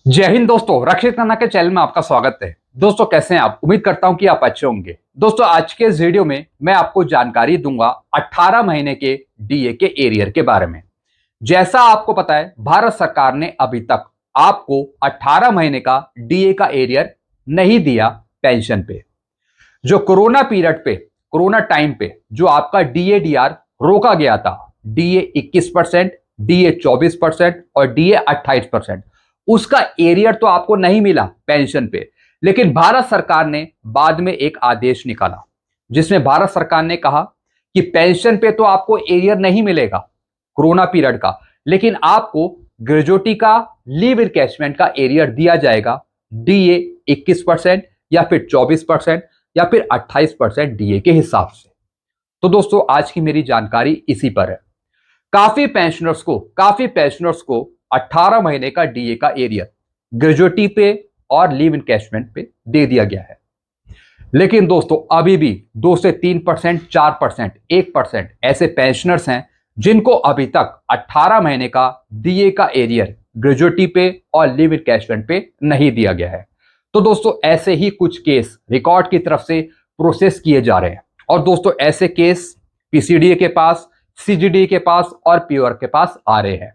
जय हिंद दोस्तों, रक्षित खन्ना के चैनल में आपका स्वागत है। दोस्तों कैसे हैं आप? उम्मीद करता हूं कि आप अच्छे होंगे। दोस्तों आज के इस वीडियो में मैं आपको जानकारी दूंगा 18 महीने के डीए के एरियर के बारे में। जैसा आपको पता है, भारत सरकार ने अभी तक आपको 18 महीने का डीए का एरियर नहीं दिया पेंशन पे। जो कोरोना पीरियड पे, कोरोना टाइम पे जो आपका डीए डीआर रोका गया था, डीए 21%, डीए 24% और डीए 28%, उसका एरियर तो आपको नहीं मिला पेंशन पे। लेकिन भारत सरकार ने बाद में एक आदेश निकाला जिसमें भारत सरकार ने कहा कि पेंशन पे तो आपको एरियर नहीं मिलेगा कोरोना पीरियड का, लेकिन आपको ग्रेजुएटी का लीव इनकैशमेंट का एरियर दिया जाएगा डीए 21% या फिर 24% या फिर 28% डीए के हिसाब से। तो दोस्तों आज की मेरी जानकारी इसी पर है। काफी पेंशनर्स को 18 महीने का डीए का एरियर ग्रेजुएटी पे और लीव इनकैशमेंट पे दे दिया गया है। लेकिन दोस्तों अभी भी 2 से 3%, 4%, 1% ऐसे पेंशनर्स हैं जिनको अभी तक 18 महीने का डीए का एरियर ग्रेजुएटी पे और लीव इनकैशमेंट पे नहीं दिया गया है। तो दोस्तों ऐसे ही कुछ केस रिकॉर्ड की तरफ से प्रोसेस किए जा रहे हैं और दोस्तों ऐसे केस पीसीडीए के पास, सीजीडी के पास और पीओआर के पास आ रहे हैं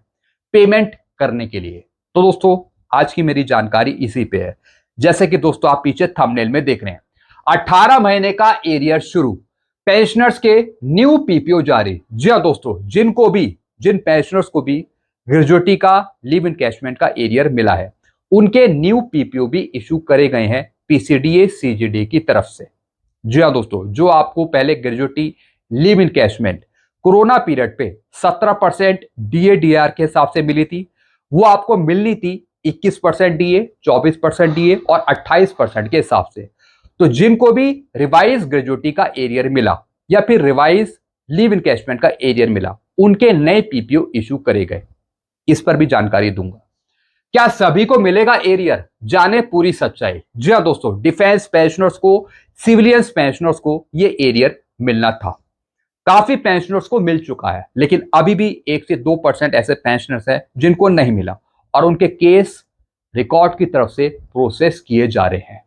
पेमेंट करने के लिए। तो दोस्तों आज की मेरी जानकारी इसी पे है। जैसे कि दोस्तों आप पीछे थंबनेल में देख रहे हैं, 18 महीने का एरियर शुरू, पेंशनर्स के न्यू पीपीओ जारी। जी हां दोस्तों, जिन पेंशनर्स को भी ग्रेजुएटी का लीव इनकैशमेंट का एरियर मिला है, उनके न्यू पीपीओ भी इशू करे गए हैं पीसीडीए सीजीडी की तरफ से। जी हां दोस्तों, जो आपको पहले gratuity leave encashment corona period पे 17% डीए डीआर के हिसाब से मिली थी, वो आपको मिलनी थी 21% डीए, 24% डीए और 28% के हिसाब से। तो जिनको भी रिवाइज ग्रेजुएटी का एरियर मिला या फिर रिवाइज लीव इनकैशमेंट का एरियर मिला, उनके नए पीपीओ इशू करे गए। इस पर भी जानकारी दूंगा। क्या सभी को मिलेगा एरियर? जाने पूरी सच्चाई। जी हां दोस्तों, डिफेंस पेंशनर्स को, सिविलियंस पेंशनर्स को ये एरियर मिलना था। काफी पेंशनर्स को मिल चुका है, लेकिन अभी भी 1 से 2% ऐसे पेंशनर्स हैं जिनको नहीं मिला और उनके केस रिकॉर्ड की तरफ से प्रोसेस किए जा रहे हैं।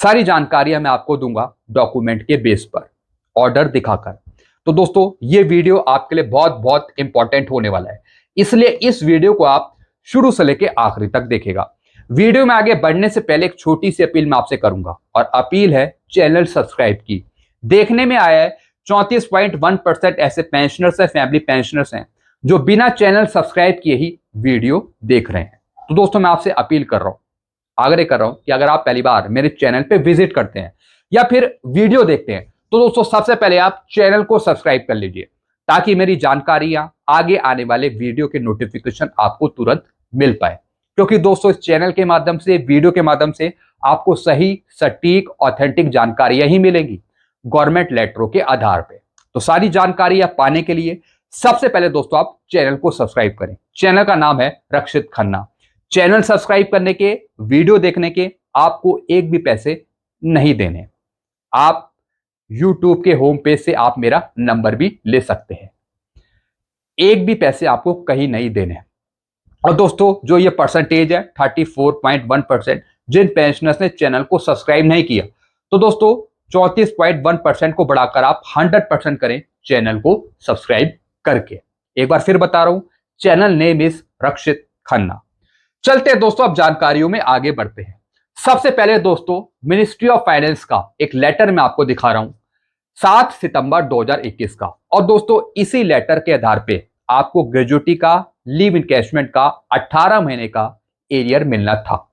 सारी जानकारियां मैं आपको दूंगा डॉक्यूमेंट के बेस पर, ऑर्डर दिखाकर। तो दोस्तों ये वीडियो आपके लिए बहुत बहुत इंपॉर्टेंट होने वाला है, इसलिए इस वीडियो को आप शुरू से लेकर आखिरी तक देखेगा। वीडियो में आगे बढ़ने से पहले एक छोटी सी अपील मैं आपसे करूंगा, और अपील है चैनल सब्सक्राइब की। देखने में आया है 34.1% ऐसे पेंशनर्स हैं, फैमिली पेंशनर्स हैं जो बिना चैनल सब्सक्राइब किए ही वीडियो देख रहे हैं। तो दोस्तों मैं आपसे अपील कर रहा हूं, आग्रह कर रहा हूं कि अगर आप पहली बार मेरे चैनल पे विजिट करते हैं या फिर वीडियो देखते हैं, तो दोस्तों सबसे पहले आप चैनल को सब्सक्राइब कर लीजिए, ताकि मेरी जानकारियां, आगे आने वाले वीडियो के नोटिफिकेशन आपको तुरंत मिल पाए। क्योंकि दोस्तों इस चैनल के माध्यम से, वीडियो के माध्यम से आपको सही, सटीक, ऑथेंटिक जानकारियां ही मिलेंगी गवर्नमेंट लेटरों के आधार पे। तो सारी जानकारी आप पाने के लिए सबसे पहले दोस्तों आप चैनल को सब्सक्राइब करें। चैनल का नाम है रक्षित खन्ना। चैनल सब्सक्राइब करने के, वीडियो देखने के आपको एक भी पैसे नहीं देने। आप YouTube के होम पेज से आप मेरा नंबर भी ले सकते हैं। एक भी पैसे आपको कहीं नहीं देने। और दोस्तों जो ये परसेंटेज है 34.1%, जिन पेंशनर्स ने चैनल को सब्सक्राइब नहीं किया, तो दोस्तों 34.1% को बढ़ाकर आप 100% करें चैनल को सब्सक्राइब करके। एक बार फिर बता रहा हूं, चैनल नेम इज रक्षित खन्ना। चलते हैं दोस्तों, अब जानकारियों में आगे बढ़ते हैं। सबसे पहले दोस्तों मिनिस्ट्री ऑफ फाइनेंस का एक लेटर मैं आपको दिखा रहा हूं 7 सितंबर 2021 का। और दोस्तों इसी लेटर के आधार पे आपको ग्रेजुएटी का लीव इनकैशमेंट का 18 महीने का एरियर मिलना था।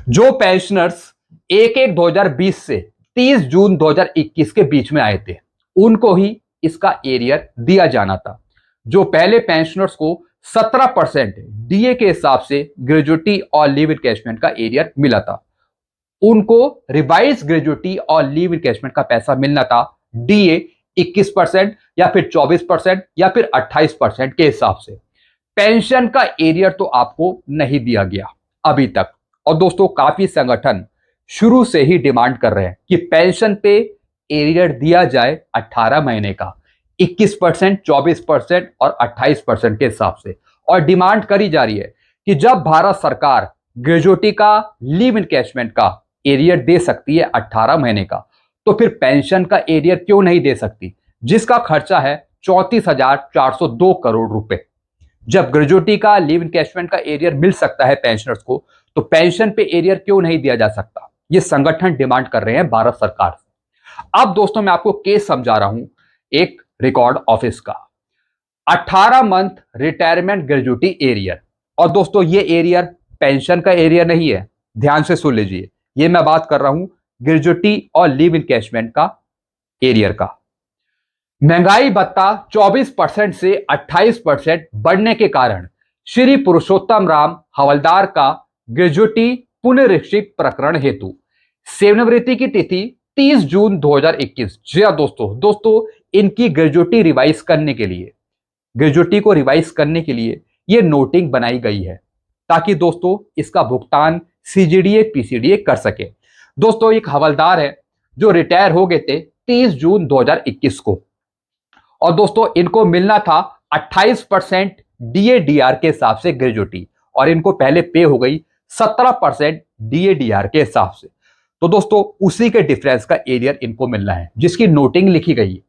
जो पेंशनर्स 1/1/2020 से 30 जून 2021 के बीच में आए थे, उनको ही इसका एरियर दिया जाना था। जो पहले पेंशनर्स को 17% डीए के हिसाब से ग्रेजुएटी और लीव इनकैशमेंट का एरियर मिला था, उनको रिवाइज ग्रेजुएटी और लीव इनकैशमेंट का पैसा मिलना था डीए 21% या फिर 24% या फिर 28% के हिसाब से। पेंशन का एरियर तो आपको नहीं दिया गया अभी तक। और दोस्तों काफी संगठन शुरू से ही डिमांड कर रहे हैं कि पेंशन पे एरियर दिया जाए 18 महीने का 21%, 24% और 28% के हिसाब से। और डिमांड करी जा रही है कि जब भारत सरकार ग्रेजुएटी का लीव इनकैशमेंट का एरियर दे सकती है 18 महीने का, तो फिर पेंशन का एरियर क्यों नहीं दे सकती, जिसका खर्चा है 34,402 करोड़ रुपए। जब ग्रेजुएटी का लीव इनकैशमेंट का एरियर मिल सकता है पेंशनर्स को, तो पेंशन पे एरियर क्यों नहीं दिया जा सकता? ये संगठन डिमांड कर रहे हैं भारत सरकार से। अब दोस्तों मैं आपको केस समझा रहा हूं एक रिकॉर्ड ऑफिस का। 18 मंथ रिटायरमेंट ग्रेजुएटी एरियर, और दोस्तों ये एरियर पेंशन का एरियर नहीं है, ध्यान से सुन लीजिए। ये मैं बात कर रहा हूं ग्रेजुएटी और लीव इनकैशमेंट का एरियर का। महंगाई भत्ता 24% से 28% बढ़ने के कारण श्री पुरुषोत्तम राम हवलदार का ग्रेजुएटी पुनरीक्षित प्रकरण हेतु सेवानिवृत्ति की तिथि 30 जून 2021। जी हाँ दोस्तों इनकी ग्रेजुएटी रिवाइज करने के लिए, ग्रेजुएटी को रिवाइज करने के लिए ये नोटिंग बनाई गई है, ताकि दोस्तों इसका भुगतान सीजीडीए पीसीडीए कर सके। दोस्तों एक हवलदार है जो रिटायर हो गए थे 30 जून 2021 को, और दोस्तों इनको मिलना था 28% डीएडीआर के हिसाब से ग्रेजुएटी, और इनको पहले पे हो गई 17% डीएडीआर के हिसाब से। तो दोस्तों उसी के डिफरेंस का एरियर इनको मिलना है, जिसकी नोटिंग लिखी गई है।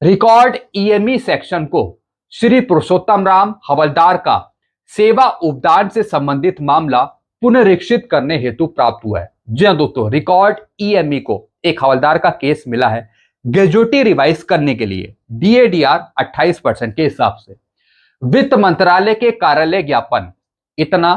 रिकॉर्ड ईएमई सेक्शन को श्री पुरुषोत्तम राम हवलदार का सेवा उपदान से संबंधित मामला पुनरीक्षित करने हेतु प्राप्त हुआ है। जी हाँ दोस्तों, रिकॉर्ड ईएमई को एक हवलदार का केस मिला है ग्रेजुएटी रिवाइज करने के लिए डीएडीआर 28% के हिसाब से। वित्त मंत्रालय के कार्यालय ज्ञापन इतना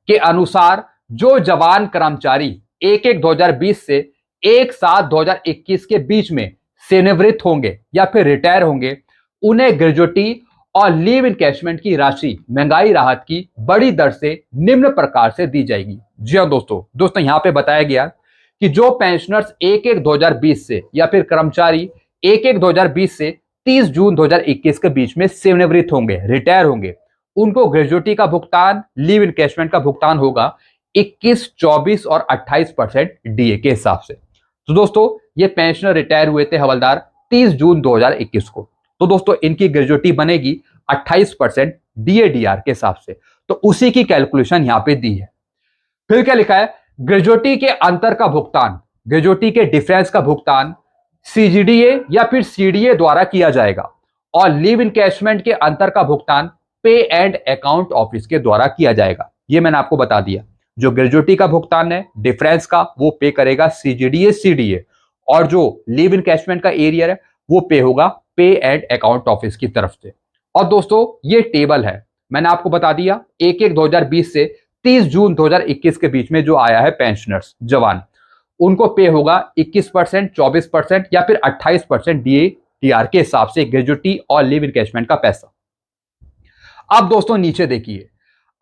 के अनुसार जो जवान कर्मचारी 1/1/2020 से 1/7/2021 के बीच में सेवानिवृत्त होंगे या फिर रिटायर होंगे, उन्हें ग्रेजुएटी और लीव इनकैशमेंट की राशि महंगाई राहत की बड़ी दर से निम्न प्रकार से दी जाएगी। जी हाँ दोस्तों यहां पे बताया गया कि जो पेंशनर्स 1/1/2020 से या फिर कर्मचारी 1/1/2020 से 30 जून 2021 के बीच में सेवानिवृत्त होंगे, रिटायर होंगे, उनको ग्रेजुएटी का भुगतान, लीव इनकैशमेंट का भुगतान होगा 21, 24 और 28% डीए के हिसाब से। तो दोस्तों ये पेंशनर रिटायर हुए थे हवलदार 30 जून 2021 को, तो दोस्तों इनकी ग्रेजुएटी बनेगी 28% डीएडीआर के हिसाब से। तो उसी की कैलकुलेशन यहां पे दी है। फिर क्या लिखा है, ग्रेजुएटी के अंतर का भुगतान, ग्रेजुएटी के डिफरेंस का भुगतान सीजीडीए या फिर सीडीए द्वारा किया जाएगा, और लीव इनकैशमेंट के अंतर का भुगतान पे एंड अकाउंट ऑफिस के द्वारा किया जाएगा। ये मैंने आपको बता दिया। जो ग्रेजुएटी का भुगतान है डिफरेंस का, वो पे करेगा सीजीडीए सीडीए, और जो लीव इनकैशमेंट का एरियर है वो पे होगा पे एंड अकाउंट ऑफिस की तरफ से। और दोस्तों ये टेबल है, मैंने आपको बता दिया 1/1/2020 से 30 जून 2021 के बीच में जो आया है पेंशनर्स जवान, उनको पे होगा 21%, 24% या फिर 28% डीएडीआर के हिसाब से ग्रेजुएटी और लीव इनकैशमेंट का पैसा। अब दोस्तों नीचे देखिए,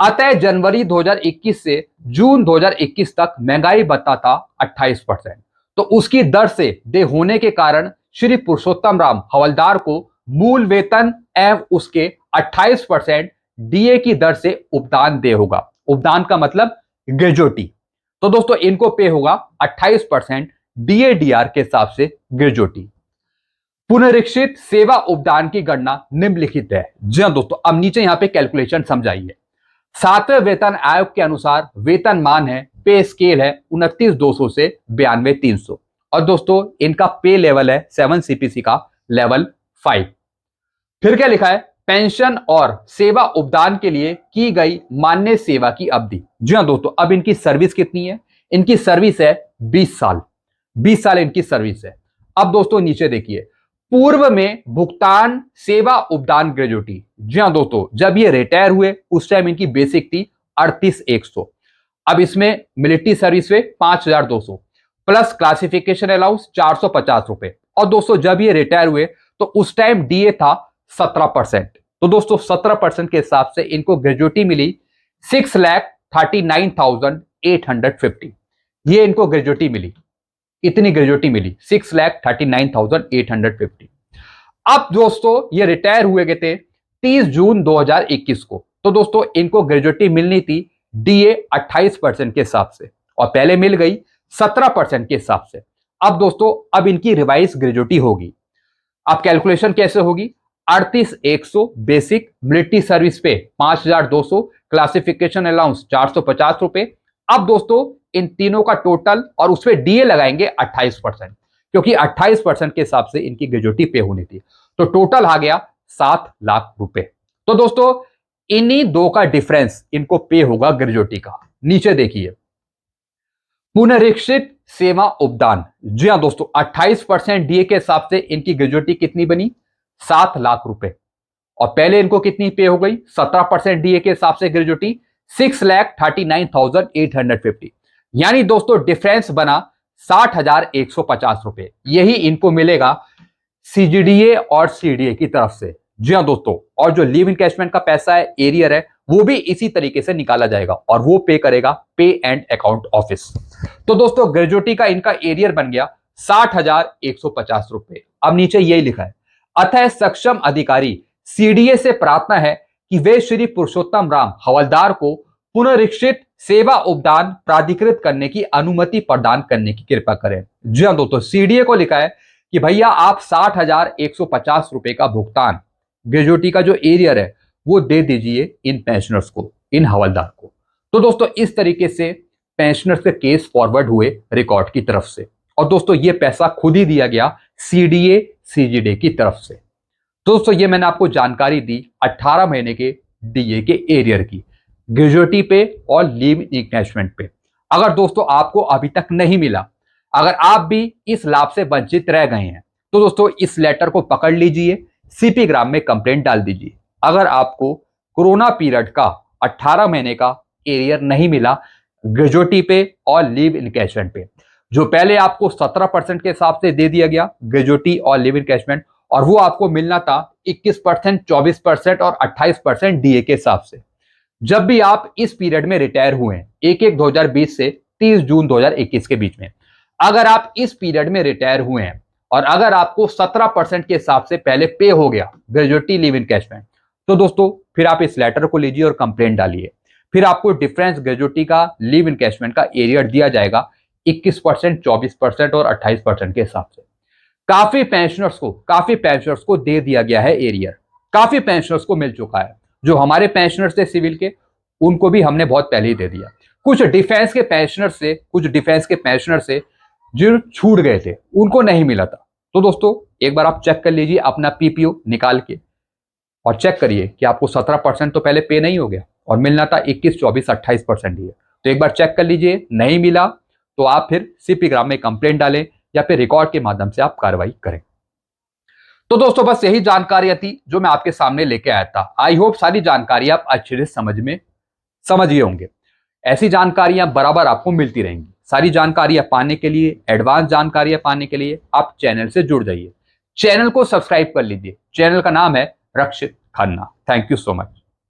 अतः जनवरी 2021 से जून 2021 तक महंगाई भत्ता था 28%, तो उसकी दर से दे होने के कारण श्री पुरुषोत्तम राम हवलदार को मूल वेतन एवं उसके 28% डीए की दर से उपदान दे होगा। उपदान का मतलब ग्रेजुएटी। तो दोस्तों इनको पे होगा 28% डीएडीआर के हिसाब से ग्रेजुएटी। पुनरीक्षित सेवा उपदान की गणना निम्नलिखित है। जी हाँ दोस्तों, अब नीचे यहां पे कैलकुलेशन समझाइए। 7वें वेतन आयोग के अनुसार वेतन मान है, पे स्केल है 29,200 से 92,300, और दोस्तों इनका पे लेवल है 7 सीपीसी का लेवल 5। फिर क्या लिखा है, पेंशन और सेवा उपदान के लिए की गई मान्य सेवा की अवधि। जी हाँ दोस्तों, अब इनकी सर्विस कितनी है, इनकी सर्विस है 20 साल, 20 साल इनकी सर्विस है। अब दोस्तों नीचे देखिए, पूर्व में भुगतान सेवा उपदान ग्रेजुएटी। जी हाँ दोस्तों, जब ये रिटायर हुए उस टाइम इनकी बेसिक थी 38,100, अब इसमें मिलिट्री सर्विस में 5,200 प्लस क्लासिफिकेशन अलाउंस 450 रुपए, और दोस्तों जब ये रिटायर हुए तो उस टाइम डीए था 17%। तो दोस्तों 17% के हिसाब से इनको ग्रेजुएटी मिली 6,39,850। ये इनको ग्रेजुएटी मिली, इतनी ग्रेजुएटी मिली 6,39,850। अब दोस्तों ये रिटायर हुए गए थे 30 जून 2021 को, तो दोस्तों इनको ग्रेजुएटी मिलनी थी डीए 28% के हिसाब से, और पहले मिल गई 17% के हिसाब से। अब दोस्तों अब इनकी रिवाइज ग्रेजुएटी होगी। अब कैलकुलेशन कैसे होगी, 38,100 बेसिक, मिलिट्री सर्विस पे 5,200, क्लासिफिकेशन अलाउंस 450 रुपए। अब दोस्तों इन तीनों का टोटल और उस पर डीए लगाएंगे 28%, क्योंकि 28% के हिसाब से इनकी ग्रेजुएटी पे होनी थी, तो टोटल आ गया 7 लाख रुपए। तो दोस्तों इन्हीं दो का डिफरेंस इनको पे होगा ग्रेजुएटी का। नीचे देखिए, पुनरीक्षित सेवा उपदान, जी हाँ दोस्तों 28% डीए के हिसाब से इनकी ग्रेजुएटी कितनी बनी, 7 लाख रुपए। और पहले इनको कितनी पे हो गई, 17% डीए के हिसाब से ग्रेजुएटी 6,39,850। यानी दोस्तों डिफरेंस बना 60,150 रुपए। यही इनको मिलेगा सीजीडीए और सीडीए की तरफ से। जी हाँ दोस्तों, और जो लीव इनकैशमेंट का पैसा है, एरियर है, वो भी इसी तरीके से निकाला जाएगा और वो पे करेगा पे एंड अकाउंट ऑफिस। तो दोस्तों ग्रेजुएटी का इनका एरियर बन गया 60,150 रुपए। अब नीचे यही लिखा है, अतः सक्षम अधिकारी सीडीए से प्रार्थना है कि वे श्री पुरुषोत्तम राम हवलदार को पुनरीक्षित सेवा उपदान प्राधिकृत करने की अनुमति प्रदान करने की कृपा करें। जी हाँ दोस्तों, सीडीए को लिखा है कि भैया आप 60,150 रुपए का भुगतान ग्रेजुएटी का जो एरियर है वो दे दीजिए इन पेंशनर्स को, इन हवलदार को। तो दोस्तों इस तरीके से पेंशनर्स के केस फॉरवर्ड हुए रिकॉर्ड की तरफ से, और दोस्तों ये पैसा खुद ही दिया गया सीडीए सीजीडी की तरफ से। दोस्तों ये मैंने आपको जानकारी दी 18 महीने के डीए के एरियर की, ग्रेजुएटी पे और लीव इनकैशमेंट पे। अगर दोस्तों आपको अभी तक नहीं मिला, अगर आप भी इस लाभ से वंचित रह गए हैं, तो दोस्तों इस लेटर को पकड़ लीजिए, सीपी ग्राम में कंप्लेंट डाल दीजिए। अगर आपको कोरोना पीरियड का 18 महीने का एरियर नहीं मिला ग्रेजुएटी पे और लीव इनकैशमेंट पे, जो पहले आपको 17% के हिसाब से दे दिया गया ग्रेजुएटी और लीव इनकैशमेंट, और वो आपको मिलना था 21%, 24% और 28% डीए के हिसाब से। जब भी आप इस पीरियड में रिटायर हुए हैं 1/1/2020 से 30 जून 2021 के बीच में, अगर आप इस पीरियड में रिटायर हुए हैं और अगर आपको 17% के हिसाब से पहले पे हो गया ग्रेजुएटी लीव इनकैशमेंट, तो दोस्तों फिर आप इस लेटर को लीजिए और कंप्लेंट डालिए। फिर आपको डिफरेंस ग्रेजुएटी का लीव इनकैशमेंट का एरियर दिया जाएगा 21%, 24% और 28% के हिसाब से। काफी पेंशनर्स को दे दिया गया है एरियर, काफी पेंशनर्स को मिल चुका है। जो हमारे पेंशनर्स थे सिविल के, उनको भी हमने बहुत पहले ही दे दिया। कुछ डिफेंस के पेंशनर से जो छूट गए थे उनको नहीं मिला था। तो दोस्तों एक बार आप चेक कर लीजिए अपना पीपीओ निकाल के और चेक करिए कि आपको 17% तो पहले पे नहीं हो गया और मिलना था 21, 24, 28% ही है। तो एक बार चेक कर लीजिए, नहीं मिला तो आप फिर सीपी ग्राम में कंप्लेंट डालें या फिर रिकॉर्ड के माध्यम से आप कार्रवाई करें। तो दोस्तों बस यही जानकारियां थी जो मैं आपके सामने लेके आया था। आई होप सारी जानकारी आप अच्छे से समझिए होंगे। ऐसी जानकारियां बराबर आपको मिलती रहेंगी। सारी जानकारियां पाने के लिए, एडवांस जानकारियां पाने के लिए आप चैनल से जुड़ जाइए। चैनल को सब्सक्राइब कर लीजिए। चैनल का नाम है Rakshit Khanna. Thank you so much.